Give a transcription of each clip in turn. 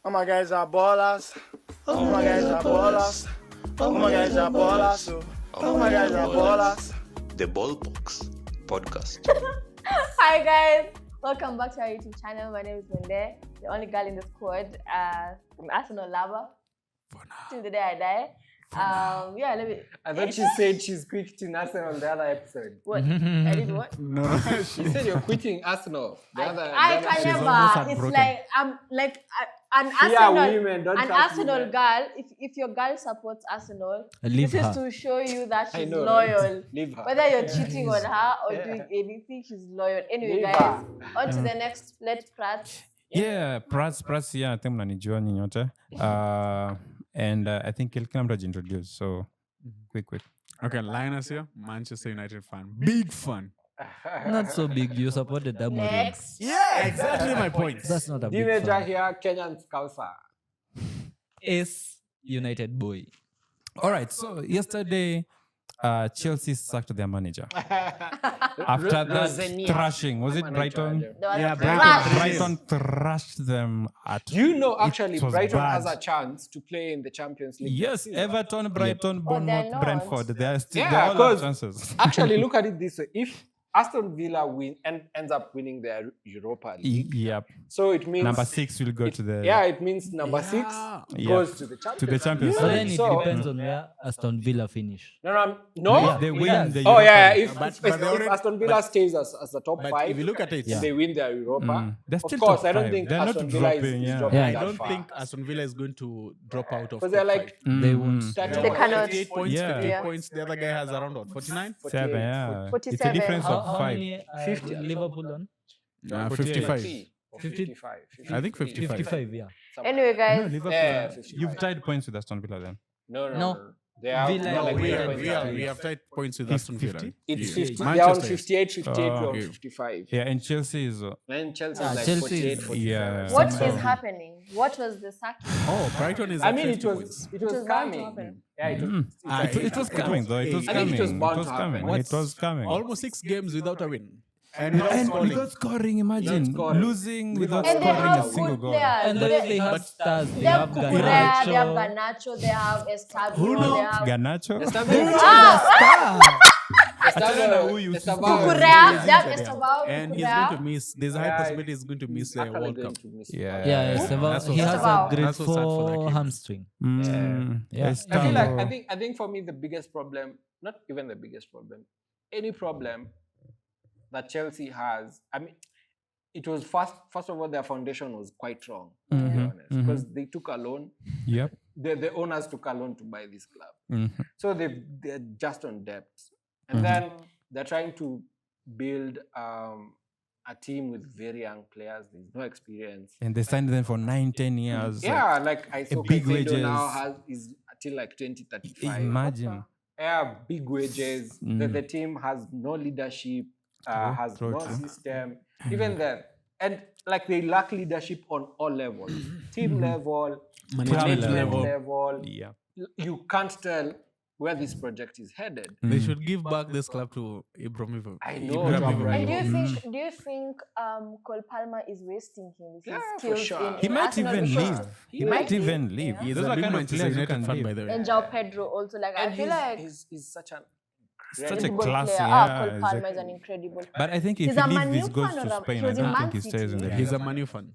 All my guys are ballers. All my guys are ballers. All my guys are ballers. All my guys are ballers. The Ballbox Podcast. Hi guys, welcome back to our YouTube channel. My name is Mende, the only girl in the squad. I'm Arsenal lover. Till the day I die. Let me. I thought she said she's quitting Arsenal on the other episode. What? I did what? No, She said you're quitting Arsenal. I can she's almost never. It's heartbroken. like I'm like an Fear Arsenal. women, don't An trust Arsenal women. girl. If your girl supports Arsenal, Leave this her. is to show you that I she's know, loyal. right? Leave her. Whether you're cheating on her or Yeah. doing anything, she's loyal. Anyway, Leave guys, her. on to the next. Let's press. Yeah, Prats, yeah, I think mnanijua nyinyi wote. And I think kila mtu ajiintroduce. So quick. Okay, Linus here, Manchester United fan. Big fan. Not so big. You supported Amorim. Next. Yeah, exactly my point. That's not a big Dimeja fan. here, Kenyan Scouser. Is United boy. All right, so yesterday, Chelsea sacked their manager. After that Rosenior. thrashing, was it Manager, Brighton? yeah. There was Yeah, a Brighton. crash. Brighton thrashed them at. Do you know actually It was Brighton bad. has a chance to play in the Champions League? Yes, Everton, Brighton, Bournemouth, not. Brentford. They are still Yeah, they all have 'cause- chances. Actually, look at it this way: if Aston Villa ends up winning their Europa League, Yep. so it means Number 6 will go it, to the it means number 6 Yeah. goes to the Champions. To the Champions But League. then it So- depends on where Aston Villa finish. No. If they win Yes. the Oh Europa yeah, League. if, But if, they if already- Aston Villa stays as the top But 5, if you look at it, if they win their Europa, They're of still course, top I don't five. think They're not Aston Villa dropping, is yeah. dropping Yeah, I that don't far. think Aston Villa is going to drop out of Because they're top like They won't. starting They cannot. 58 points, Yeah. 58 Yeah. points. The other guy has around what, 49? 7, yeah. It's a 47. difference How, of how 5. many 50. Liverpool on? 55. 55. I think 55. 55, yeah. Anyway, No, guys. Liverpool. Yeah, 55. You've tied points with Aston Villa then. No. They are Villa they're like we very are- points We behind. have tied points with 50? Aston Villa. It's Yeah. 50. They are on Manchester. 58, 58, Oh, we're on okay. 55. Yeah, and Chelsea is. And Chelsea Ah, is like Chelsea 48, is- 47. Yeah. What Some- is happening? What was the sacking? Oh, Brighton is I at mean, it 50 was points. it It was was bound to coming. happen. Yeah, it was, It was coming though. It was I think coming. it was It bound was to coming. happen. It was coming. Almost 6 games without a win. And without And scoring. without scoring, imagine scoring. losing without And they scoring a have single good goal. players. And then they have stars. They They have have Kukurea, they have Garnacho. Garnacho, they have Estabio, Who they knows? have Garnacho. Kukurea, they have Estabao, And he's going to Kukurea. miss. There's a high possibility he's going to miss the World Cup. Yeah. Yeah, Estevao. That's so He has sad. a grade That's so sad for that 4 kid. hamstring. Yeah. I feel like I think for me the biggest problem, not even the biggest problem, any problem that Chelsea has, I mean, it was first of all their foundation was quite strong, to be honest, because they took a loan. Yep. The owners took a loan to buy this club, so they're just on debt, and then they're trying to build a team with very young players. There's no experience. And they signed them for 9-10 years. Yeah, like I saw big Caicedo wages. now is until like 2035. Imagine. Yeah, big wages. The team has no leadership, has true, no true. system. Even then, and like they lack leadership on all levels, team level, management level. Yeah. You can't tell where this project is headed. They should give back this club to Ibrahimovic. I know, Ibrahimovic. And do you think Cole Palmer is wasting his Yeah, for skills sure. in He might Arsenal even because leave. He might might even leave, leave. yeah. He's Those a are big kind of Manchester players who United can fan, leave. by the way. And João Pedro also, like And I feel like he's such an Such a incredible classy, player. yeah. Cole Palmer is exactly. an incredible. But I think if He's he a leaves, Man he U goes fan to or a- Spain. he I was in don't Man think he stays in City. the He's league. a Man U fan.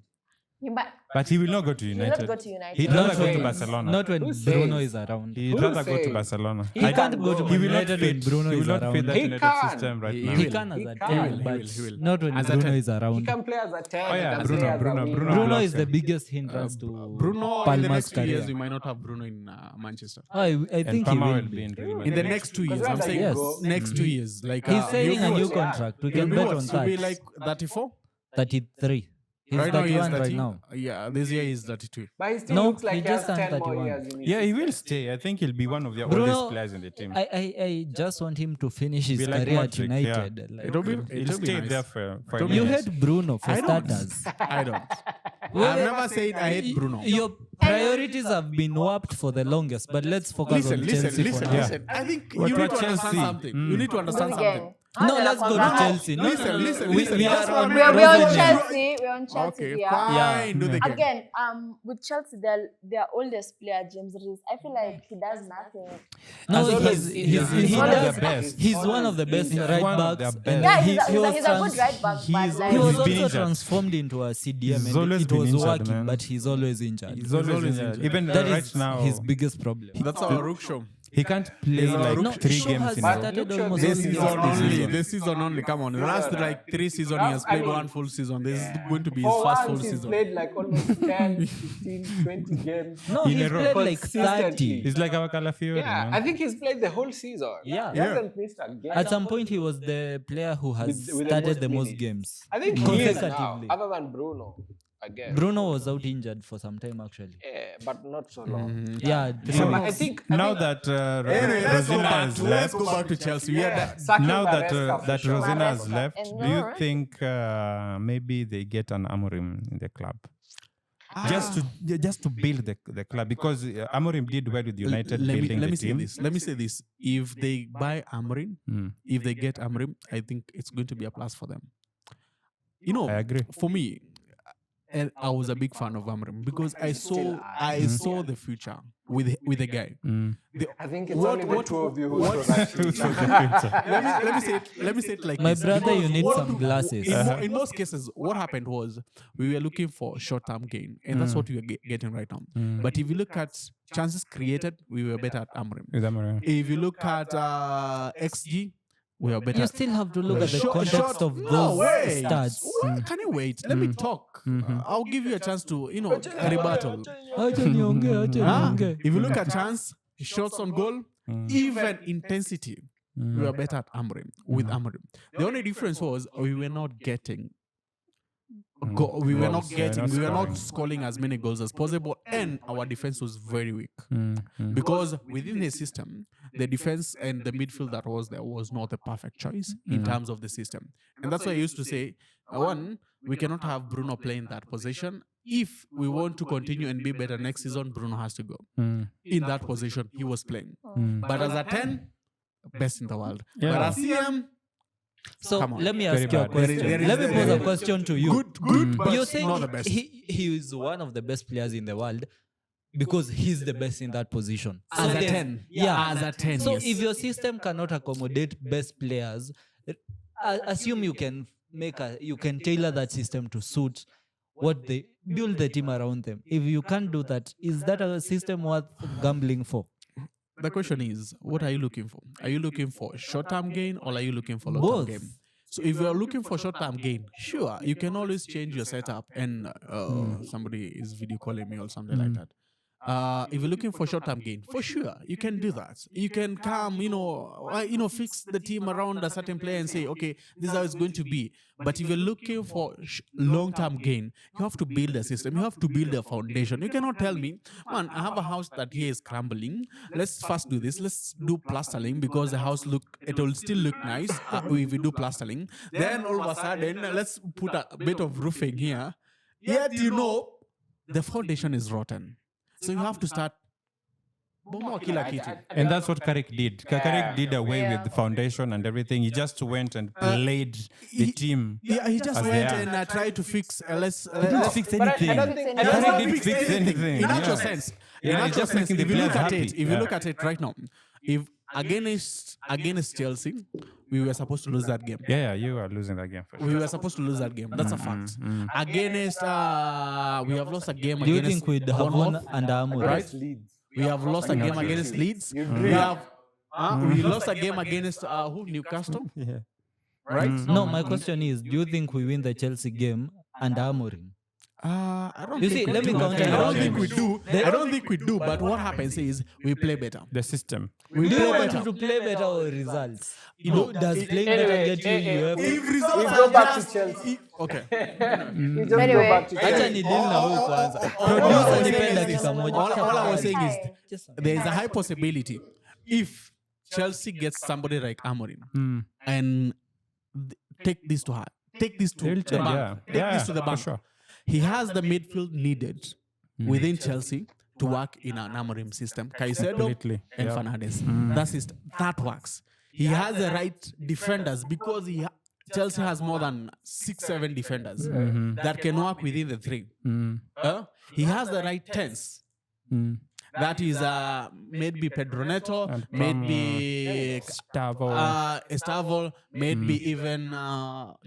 But he will not go to He will United. not go to United. He'd Not rather go to when- Barcelona. Not when Who Bruno says? is around. He'd Who rather go to says? Barcelona. He can't go to He will not United when fit. Bruno He will is not fit around. that He United can. system right He now. He will. can as He a can. 10, He but will, he will. not when As a Bruno 10. is He around. can play as a 10. Oh, yeah, he can Bruno, play as a Bruno, winger. Bruno. Bruno is Blocker. the biggest hindrance to Bruno, in the Palmer's next 2 years, career. we might not have Bruno in Manchester. I And think he Palmer will will be be. in Real In Madrid. the next 2 years, Because I'm where saying does he Yes. go? next 2 years. Like He's signing a he'll new be- contract. We he'll can be bet what? on He'll be that. like 34? 33. He's Right now he is 31 right 30. now. Yeah, this year he's 32. But he still No, looks like he he has just turned 10 more 31. years in his Yeah, he will system. stay. I think he'll be one of the Bruno, oldest players in the team. I just want him to finish his Be like career at Modric, yeah. United. Like, It'll be He'll stay nice. there for It'll a be you minute. hate Bruno for I don't. starters. I don't. I've never said I hate Bruno. Your priorities have been warped for the longest, but let's focus on Chelsea for now. Listen. I think What you about need to understand Chelsea? something. You need to understand Again. something. No, let's go to Conrad. Chelsea. No, Listen, no, no, listen, we, listen. we That's are what on I'm We're on Rosenborg. Chelsea. We're on Chelsea. Okay, Yeah. fine. Yeah. Do the game. Again, with Chelsea, their oldest player, James Reese, I feel like he does nothing. No, As well as he he's one of does. the best. He's one of the best He's right one of backs. the And best. Yeah, then he's a was good right back, but like, He was He's been also injured. transformed into a CDM. He's and always it been was injured, working, man. but he's always injured. He's always always injured. injured. Even That right is now, his biggest problem. That's our Rook show. he can't play He's like a No, 3 Shaw games has in a row. started Luke Shaw almost this This all season games this only. season. This season only. Come on. The last like 3 seasons he has I played mean, one full season. This is going to be his For first once, full he's season. played like almost 10, 15, 20 games. No, In he's a row. played like Consistently. 30. He's like our Calafiori. Yeah, I think he's played the whole season. Yeah. He hasn't missed a game. At some point, he was the player who has With the started most the most minutes. games. I think he is now, consecutively. other than Bruno, I guess. Bruno was out injured for some time, actually. Yeah, but not so long. Yeah, So, I think now that Anyway, let's go Rosina back. has Let's left, go back to Chelsea. Yeah. sacking now that Maresca for that sure. Rosina has Maresca left, and do you Laura. think maybe they get an Amorim in the club? Just to build the club, because Amorim did well with United building let the me say team. this. Let me say this. If they buy Amorim, Mm, if they get Amorim, I think it's going to be a plus for them. You know, I agree. for me, and I was a big fan of Amorim because I saw the future with the guy. Mm. I think it's What- only the what- two of you who what- was actually. Let me say it like My this. brother, you need What- some glasses. In most cases, what happened was we were looking for short-term gain, and that's what we are getting right now. Mm. But if you look at chances created, we were better at Amorim. With Amorim. If you look at XG, we are better. You still have to look at the context of No, those wait. stats. What? Can you wait? Let me talk. I'll give you a chance to, rebuttal. Acha niongee, acha Huh? niongee. If you look at chance, shots on goal, even intensity, Mm. we were better at Amorim with Amorim. The only difference was we were not getting. We were not Goals, yeah, getting. not We were scoring. not scoring as many goals as possible, and our defense was very weak Mm, mm. because within the system, the defense and the midfield that was there was not a perfect choice in terms of the system, and that's why I used to say, one, we cannot have Bruno playing that position. If we want to continue and be better next season, Bruno has to go Mm, in that position he was playing. mm. But as a 10, best in the world. Yeah. But as CM, So Come on. let me Very ask you a bad. question. There is- Let me there pose a is- question to you. good, but You're saying not the best. he is one of the best players in the world because he's the best in that position. As a then- 10. Yeah. As a 10, So yes. if your system cannot accommodate best players, assume you can tailor that system to suit what they build the team around them. If you can't do that, is that a system worth gambling for? The question is, what are you looking for? Are you looking for short-term gain or are you looking for long-term Both. gain? So if you're looking for short-term gain, sure, you can always change your setup and somebody is video calling me or something like that. If you're looking for short-term gain, for sure, you can do that. You can come, fix the team around a certain player and say, okay, this is how it's going to be. But if you're looking for long-term gain, you have to build a system. You have to build a foundation. You cannot tell me, man, I have a house that here is crumbling. Let's first do this. Let's do plastering because the house it will still look nice if we do plastering. Then all of a sudden, let's put a bit of roofing here. Yet the foundation is rotten. So you have to start. Bomoa kila kitu. And that's what Carrick did. Carrick did away with the foundation and everything. He just went and played the team. Yeah, he just As they went are. and tried to fix. Let's. He didn't fix anything. I don't think. He I don't Carrick think didn't fix anything. In actual Yeah. sense, Yeah, in he's actual just sense, making the if you look players at happy. it, if you Yeah. look at it right now, if against Chelsea, we were supposed to lose that game. Yeah, you are losing that game for sure. We were supposed to lose that game. That's a fact. Against, we have lost a game Do you against think we'd have won Bournemouth, under Amorim? right? We have lost a game against Leeds. We have we lost a game against who? Newcastle, Yeah. right? No, my question is, do you think we win the Chelsea game under Amorim? I don't You think see, we let me do. counter I your don't think we argument. do. I don't think we do. But what happens is we play better. The system. We Do play you want better. to play better or results? know, Does playing anyway, better get you UEFA? If results Let's are go back to just- Chelsea. Okay. You just Anyway. go back to Acha Chelsea. ni deal na huyu kwanza. All I Producer was nipe saying is dakika this. moja. All I was saying is Just a- there is a high possibility if Chelsea gets somebody like Amorim Mm. and take this to heart, take this to They'll the change, bank, yeah. take Yeah, this to the for bank. sure. He has the midfield needed within Chelsea to work in an Amorim system. Caicedo Completely. and Yeah. Fernandes. That works. he has the right defenders because Chelsea has more than 6-7 defenders that can work within the three. He has the right tens. That is maybe Pedro Neto, And maybe Stavo. Estavo, maybe even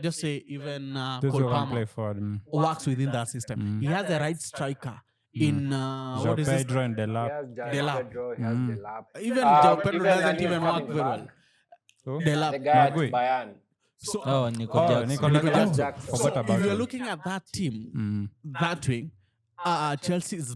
just say even Those Cole who can play Palmer for them. works within that system. He has the right striker in João what is this? Pedro and He Delap. has Delap. Pedro, he has Delap. Even João Pedro even doesn't Daniel even work coming very well. back. So, Delap. The guy at Magui. Bayern. So, Oh, Nico Oh, Jackson. Nicolas Nicolas Jackson. Jackson. Forgot so about if you're him. looking at that team, that wing, Chelsea is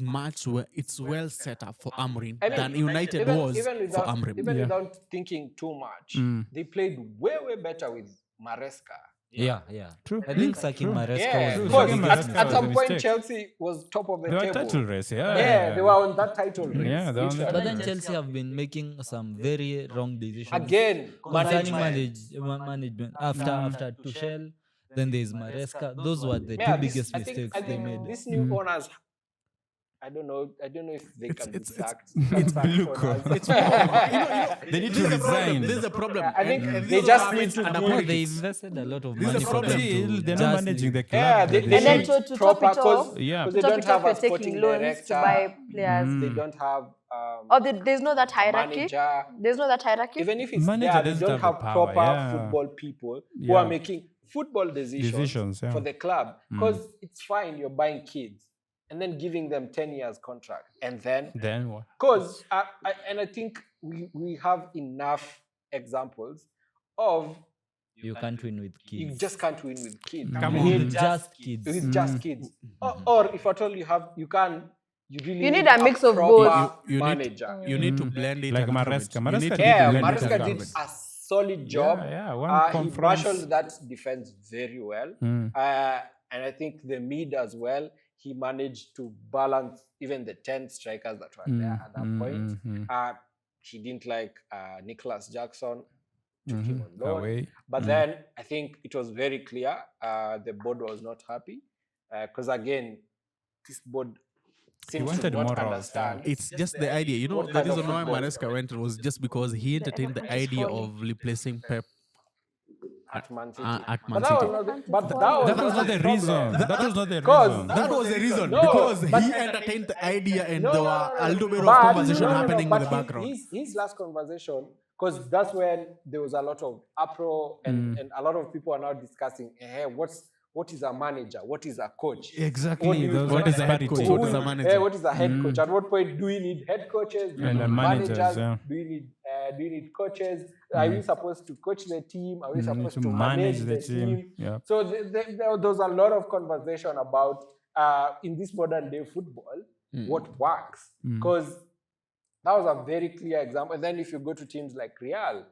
it's well set up for Amorim I mean, than United was for Amorim. Even without thinking too much, they played way better with Maresca. Yeah. True. I think Saki Maresca Yeah, was because the Saki biggest Maresca at was some a point mistake. Chelsea was top of the They were table. title race, yeah. Yeah, they were on that title race. Yeah, they were on the literally. But then Chelsea have been making some very wrong decisions. Again, Concerning management. management. After Tuchel, then there's Maresca. Those were the Yeah, two biggest I think mistakes they made. these new owners, I don't know if they can be it's- sacked. it's Sacked Beluko. owners. It's more, They need this to is the problem. resign. This is the problem. I think And they these just are need to under do- No, they politics. invested a lot of This is money the for problem. them See, to they're just not managing the leave. club. Yeah, that they they And then need should. to top proper it off, cause Yeah. because they top don't it have off, a you're taking sporting loans to director. buy players. They don't have Oh, there's no that hierarchy. manager. There's no that hierarchy. Even if it's Manager there, they doesn't don't have have the power, proper yeah. football people who Yeah. are making football Decisions, yeah. for the club. Because it's fine, you're buying kids and then giving them 10 years contract. And then, Then what? because, I think we have enough examples of You can't win with you kids. just can't win with kids. Come You on. need With just kids. with just kids. Or if at all you really You need a mix of proper both. You need- manager. You need to blend it. Like a little Maresca. bit. Maresca You need did to Yeah, blend it Maresca a did little a solid job. Yeah, one He conference. marshaled that defense very well. And I think the mid as well, he managed to balance even the 10 strikers that were there at that point. He didn't like Nicolas Jackson, took him on loan. Away. But then I think it was very clear the board was not happy. Because again, this board seems to wanted not more roles, understand. It's just the idea. You know, What the kind of reason why football? Maresca went was just because he entertained the idea of replacing Pep At Man City. at But Man that City. was not the, but that That was was not the problem. reason. That was not the Because reason. That was the reason No, because but- he entertained the idea and there were a little bit of But- conversation happening in but the background. His last conversation, because that's when there was a lot of uproar and a lot of people are now discussing, what is a manager? What is a coach? Exactly. What do you- Those What is a head disparity. coach? What is a manager? What is a head coach? At what point do we need head coaches? Do we And need the managers, managers? yeah. Do we need coaches? Are we supposed to coach the team? Are we You need supposed to to manage manage the the team. team? Yeah. So there was a lot of conversation about in this modern day football what works, because that was a very clear example. And then if you go to teams like Real,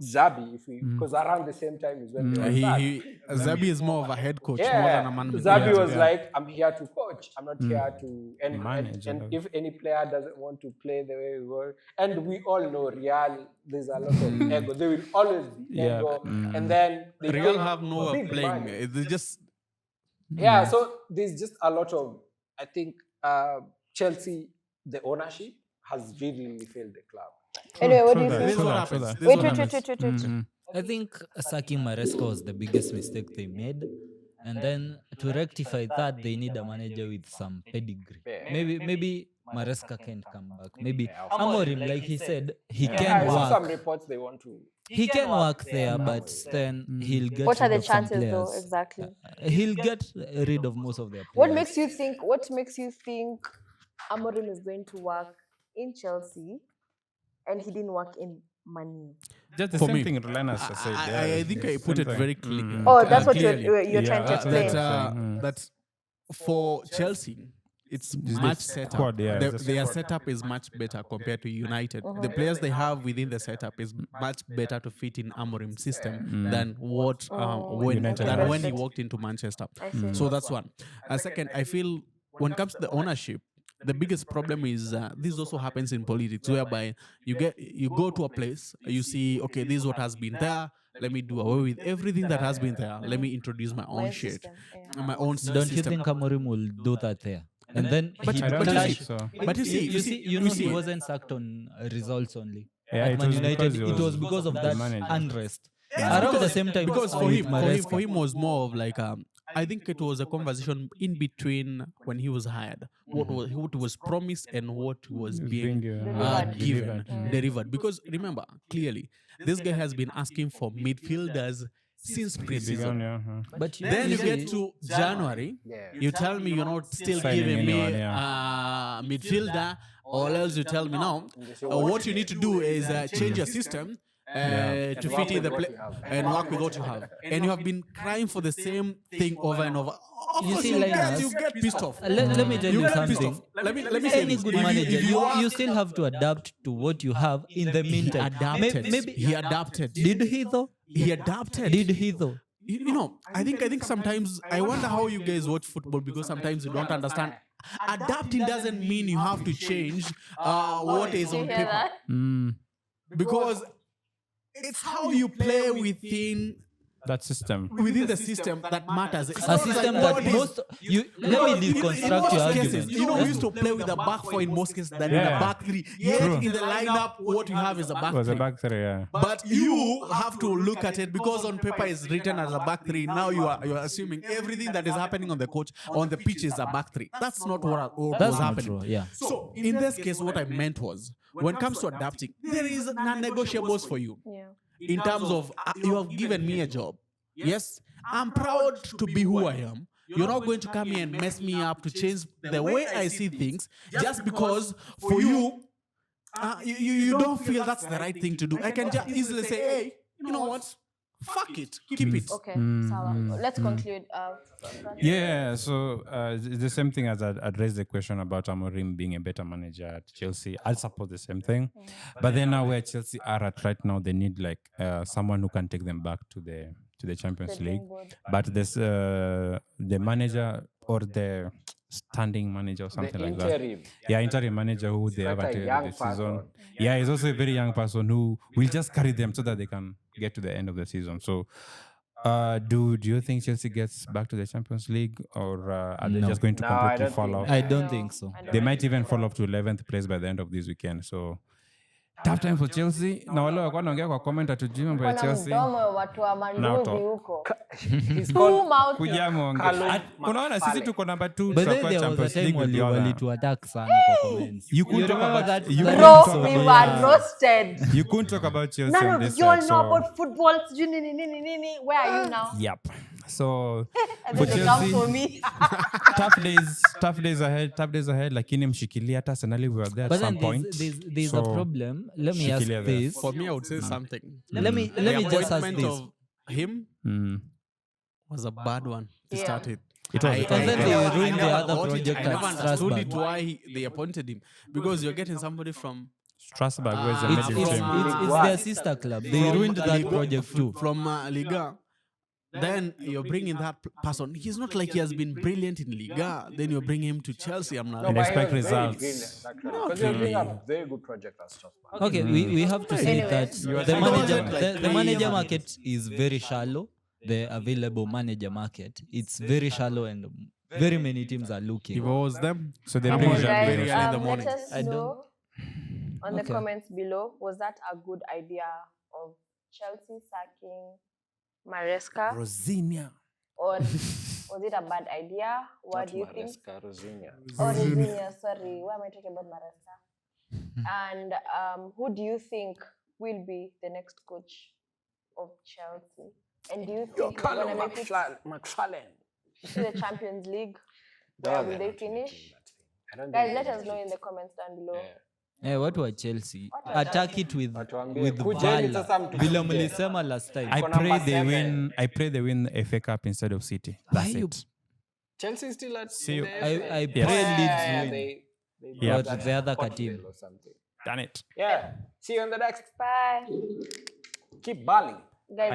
Xabi, because around the same time is when they were sacked. Zabi is more of a head coach more Yeah, than a man. Zabi Yeah. was like, I'm here to coach. I'm not here to Manage and and if any player doesn't want to play the way we were, and we all know Real, there's a lot of ego. There will always be Yeah. ego, and then they Real pay have no way big of playing. money. They just Yeah, so there's just a lot of, I think Chelsea, the ownership has really failed the club. Anyway, what do you True that, think? This is true what that, true happens. that. This is Wait, what wait, happens. wait, wait, wait. I think sacking Maresca was the biggest mistake they made. And then to rectify that, they need a manager with some pedigree. Maybe Maresca can't come back. Maybe Amorim, like he said, he I can saw some work. reports they want to. He can work there, but then he'll get What are rid the of some chances, though? players. Exactly. He'll get rid of most of their players. What makes you think Amorim is going to work in Chelsea and he didn't work in Man U? Just the For same me, thing Roland has said. I think I put it very clearly. Oh, that's what clearly. you're trying to that's explain. what I'm saying. That for Chelsea, it's much setup. squad, yeah, it's a Their setup is much better compared to United. The players they have within the setup is much better to fit in Amorim's system than what when United than has. when he walked into Manchester. I see. So that's one. Second, I feel when it comes to the ownership, the biggest problem is this also happens in politics, whereby you go to a place, you see, okay, this is what has been there. Let me do away with everything that has been there. Let me introduce my own shit, system, yeah. my own Don't you system. think Amorim will do that there? And then But- he I don't but you think see- so. But you see, you know, he see, wasn't sacked on results only. Yeah, at it Man was United, because it was because of the that manager. unrest. Yeah, Around the same time, because for with him, Maresca. for him was more of like I think it was a conversation in between when he was hired, what was promised and what was It's being being, given, delivered. delivered. Because remember clearly, this guy has been asking for midfielders since Began, preseason. yeah, But Then you see, get to January, Yeah. you tell me you're not still Signing giving me anyone, midfielder, or else you tell me now what you need to do is change your system to fit in the play and work with what you have. And you have been crying for the same thing over and over. Of You course, see, you Linus, get pissed off. let me tell you get pissed something. off. Let me say Any this. good If manager, you are- you still have to adapt to what you have in the he meantime. adapted. Maybe He adapted. did he though? He adapted. Did he though? You know, I think sometimes I wonder how you guys watch football, because sometimes you don't understand. Adapting doesn't mean you have to change what is Did you on hear paper, that? because it's how you play within that system. the system that matters. It's A not system like that what is- most you let me in deconstruct most your cases, argument. you know, we used to play with a back four in most cases than in a Yeah. back three. Yet True. in the lineup, what you have is a It back was a three. back three, yeah. But you have to look at it, because on paper it's written as a back three. Now you are assuming everything that is happening on the coach on the pitch is a back three. That's not what was That's not happening. true. Yeah. So in this case, what I meant was, when it comes to adapting, there is non-negotiables for you. Yeah. In terms of you have given me a job. Yes, I'm proud to be who I am. You're not going to come here and mess me up to change the way I see things just because for you, you don't feel that's the right thing to do. I can just easily say, hey, you know what? Fuck it. Keep it. Okay. Sawa. Let's conclude. Yeah, so it's the same thing as I'd raised the question about Amorim being a better manager at Chelsea. I'll support the same thing. But then now where Chelsea are at right now, they need like someone who can take them back to the Champions League. But there's the manager or the standing manager or something like that. Interim. Yeah, interim manager who they have like at a the end young of the season. person. Yeah, he's also a very young person who will just carry them so that they can get to the end of the season. So, do you think Chelsea gets back to the Champions League, or are they No. just going to No, I completely don't fall think off? I don't think so. They might even fall off to 11th place by the end of this weekend. So, tough time for Chelsea. Na wale walikuwa wanaongea kwa comment atujui mambo ya Kuna Chelsea. mdomo watu wa manduzi huko. He's Two called mouth. Kuja muongee. Callum Unaona sisi McFarlane. tuko number 2 But then tutakuwa there was a Champions time League with the other. walituattack sana kwa comments. You could talk remember about that? you that couldn't Bro, talk we about- were roasted. You couldn't talk about Chelsea None on of this you all side, know so- about football. Sijui nini, nini, nini. Where are you now? Yep. So And for then they come for Chelsea, me. tough days ahead. Lakini mshikilia hata Arsenal we were there at But some then point. there's a So, problem. Let me ask shikilia there. this. For me, I would say something. Let me The just ask appointment this. of him Mm. was a bad one to Yeah. start with. It was Because then they never- ruined the never other got it. project I at never understood Strasbourg. it why they appointed him, because you're getting somebody from Strasbourg was a It's- middle it's- team. It's their sister club. They ruined that Liga- project too. from Liga. Then you're bringing that person. He's not like he has been brilliant in Liga. Then you bring him to Chelsea. I'm not. And but expect he was very results. green, actually, because they're doing a very good project at Strasbourg. Okay, we have to say Anyways. that You are the saying manager something like the manager Premier market is very shallow. The available manager market, it's very shallow, and very many teams are looking. If it was them, So they I'm bring on Jacques that Villa. very early in the Let morning. us I don't- know on the Okay. comments below, was that a good idea of Chelsea sacking Maresca, Rosinia. or was it a bad idea? What Not do you think? Maresca, Rosinia. Or Rosinia, sorry, why am I talking about Maresca? And who do you think will be the next coach of Chelsea? And do you think they're going to make it McFarlane. to the Champions League? No, Where they're will they not doing finish? that thing. I don't Guys, think let they're us know doing in the comments down below. Yeah. Eh, watu wa Chelsea Watu wa attack it with Watuambie, kujeni valor. sasa mtu Vile kuje. mlisema last time. I Iko pray number they 7. win. I pray they win the FA Cup instead of City. That's Why you- it. Chelsea is still at See, in the FA. I Yes. pray Yeah, Leeds win. they Yeah. got But that the other Scotland team. or something. Done it. Yeah. See you on the next. Bye. Keep balling. Guys,